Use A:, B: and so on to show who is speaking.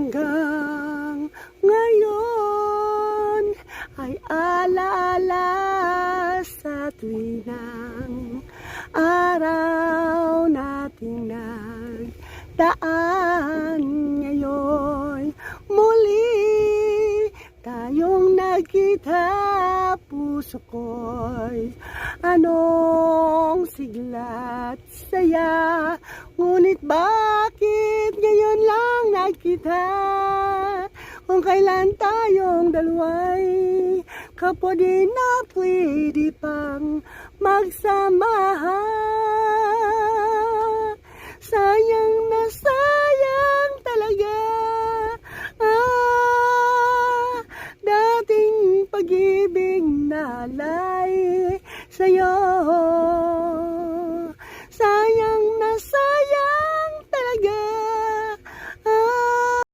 A: hanggang ngayon ay alaala sa tuwinang araw nating nagdaan. Ngayon muli tayong nagkita, puso ko'y anong sigla't saya. Ngunit bakit ngayon lang nagkita, kung kailan tayong dalawa'y kapwa din na pwede pang magsama. Sayang na sayang talaga